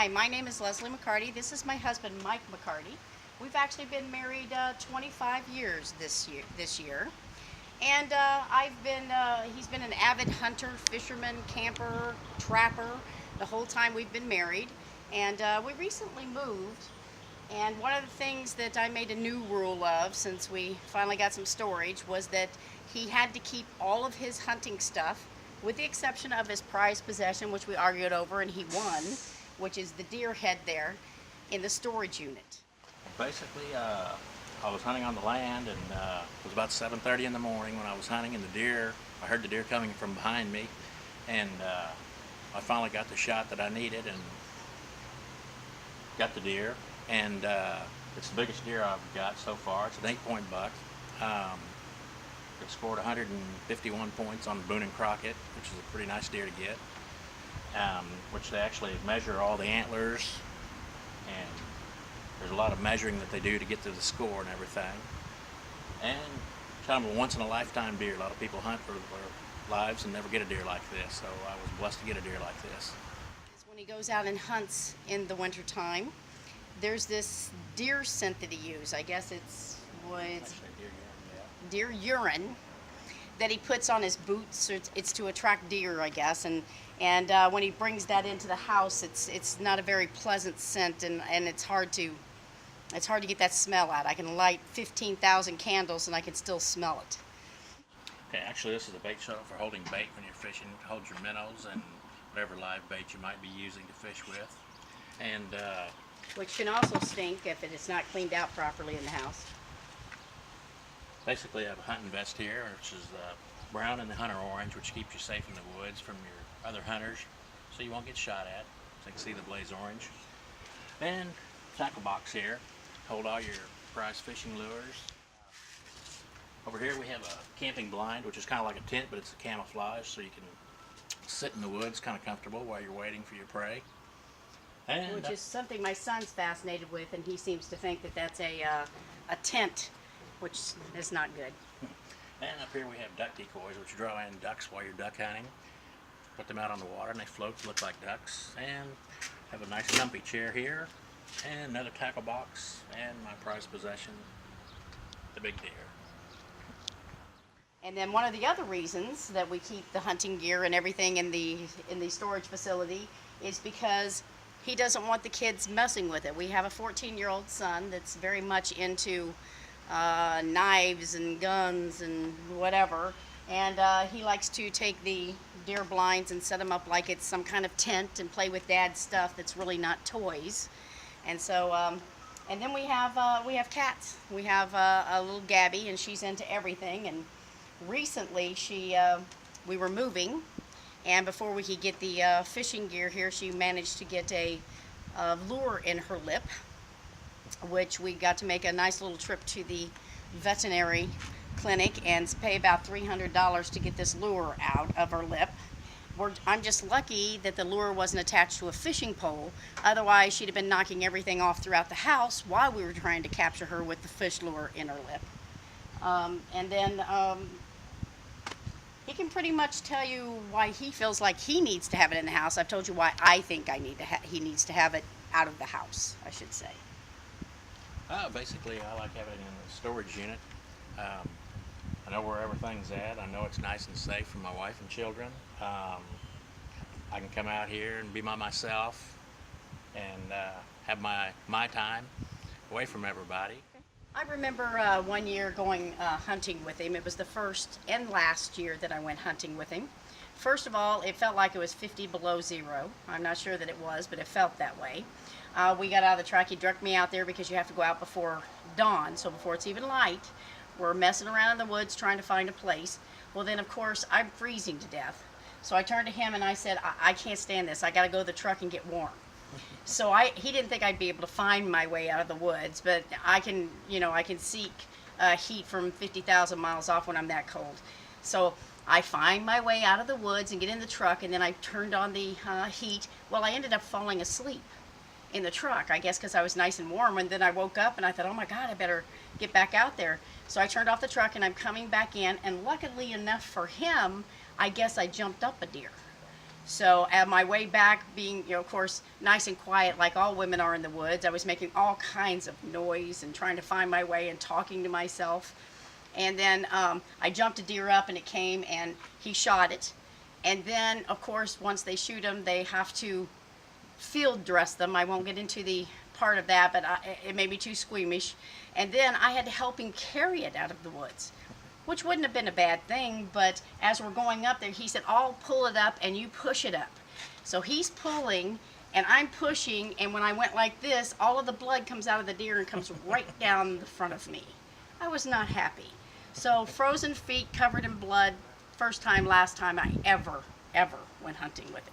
Hi, my name is Leslie McCarty. This is my husband, Mike McCarty. We've actually been married 25 years this year. And he's been an avid hunter, fisherman, camper, trapper the whole time we've been married. And we recently moved. And one of the things that I made a new rule of since we finally got some storage was that he had to keep all of his hunting stuff, with the exception of his prized possession, which we argued over and he won, which is the deer head there, in the storage unit. Basically, I was hunting on the land, and it was about 7:30 in the morning when I was hunting, and I heard the deer coming from behind me, and I finally got the shot that I needed and got the deer, and it's the biggest deer I've got so far. It's an 8-point buck. It scored 151 points on Boone and Crockett, which is a pretty nice deer to get. Which they actually measure all the antlers, and there's a lot of measuring that they do to get to the score and everything. And kind of a once in a lifetime deer. A lot of people hunt for their lives and never get a deer like this, so I was blessed to get a deer like this. When he goes out and hunts in the wintertime, there's this deer scent that he uses. I guess it's deer urine that he puts on his boots. So it's to attract deer, I guess, and when he brings that into the house, it's not a very pleasant scent, and it's hard to get that smell out. I can light 15,000 candles and I can still smell it. Okay, actually this is a bait shuttle for holding bait when you're fishing. It holds your minnows and whatever live bait you might be using to fish with. And which can also stink if it is not cleaned out properly in the house. Basically I have a hunting vest here, which is brown and the hunter orange, which keeps you safe in the woods from your other hunters, so you won't get shot at. So you can see the blaze orange. And tackle box here, hold all your prize fishing lures. Over here we have a camping blind, which is kind of like a tent, but it's a camouflage, so you can sit in the woods kind of comfortable while you're waiting for your prey. And which is something my son's fascinated with, and he seems to think that that's a tent, which is not good. And up here we have duck decoys, which draw in ducks while you're duck hunting. Put them out on the water and they float to look like ducks. And have a nice comfy chair here, and another tackle box, and my prized possession, the big deer. And then one of the other reasons that we keep the hunting gear and everything in the storage facility is because he doesn't want the kids messing with it. We have a 14-year-old son that's very much into knives and guns and whatever, and he likes to take the deer blinds and set them up like it's some kind of tent and play with dad's stuff that's really not toys. And so and then we have cats. We have a little Gabby, and she's into everything. And recently we were moving, and before we could get the fishing gear here, she managed to get a lure in her lip, which we got to make a nice little trip to the veterinary clinic and pay about $300 to get this lure out of her lip. I'm just lucky that the lure wasn't attached to a fishing pole. Otherwise, she'd have been knocking everything off throughout the house while we were trying to capture her with the fish lure in her lip. And then he can pretty much tell you why he feels like he needs to have it in the house. I've told you why I think he needs to have it out of the house, I should say. Basically, I like having it in the storage unit. I know where everything's at. I know it's nice and safe for my wife and children. I can come out here and be by myself and have my time away from everybody. I remember one year going hunting with him. It was the first and last year that I went hunting with him. First of all, it felt like it was 50 below zero. I'm not sure that it was, but it felt that way. We got out of the truck. He drugged me out there because you have to go out before dawn, so before it's even light. We're messing around in the woods trying to find a place. Well, then, of course, I'm freezing to death. So I turned to him and I said, I can't stand this. I got to go to the truck and get warm. So he didn't think I'd be able to find my way out of the woods, but I can seek heat from 50,000 miles off when I'm that cold. So I find my way out of the woods and get in the truck, and then I turned on the heat. Well, I ended up falling asleep in the truck, I guess because I was nice and warm, and then I woke up and I thought, oh my God, I better get back out there. So I turned off the truck and I'm coming back in, and luckily enough for him, I guess I jumped up a deer. So at my way back, being, of course, nice and quiet like all women are in the woods, I was making all kinds of noise and trying to find my way and talking to myself. And then I jumped a deer up and it came and he shot it. And then, of course, once they shoot them, they have to field dress them. I won't get into the part of that, but it made me too squeamish. And then I had to help him carry it out of the woods, which wouldn't have been a bad thing, but as we're going up there, he said, I'll pull it up and you push it up. So he's pulling and I'm pushing, and when I went like this, all of the blood comes out of the deer and comes right down the front of me. I was not happy. So frozen feet covered in blood, first time, last time I ever went hunting with it.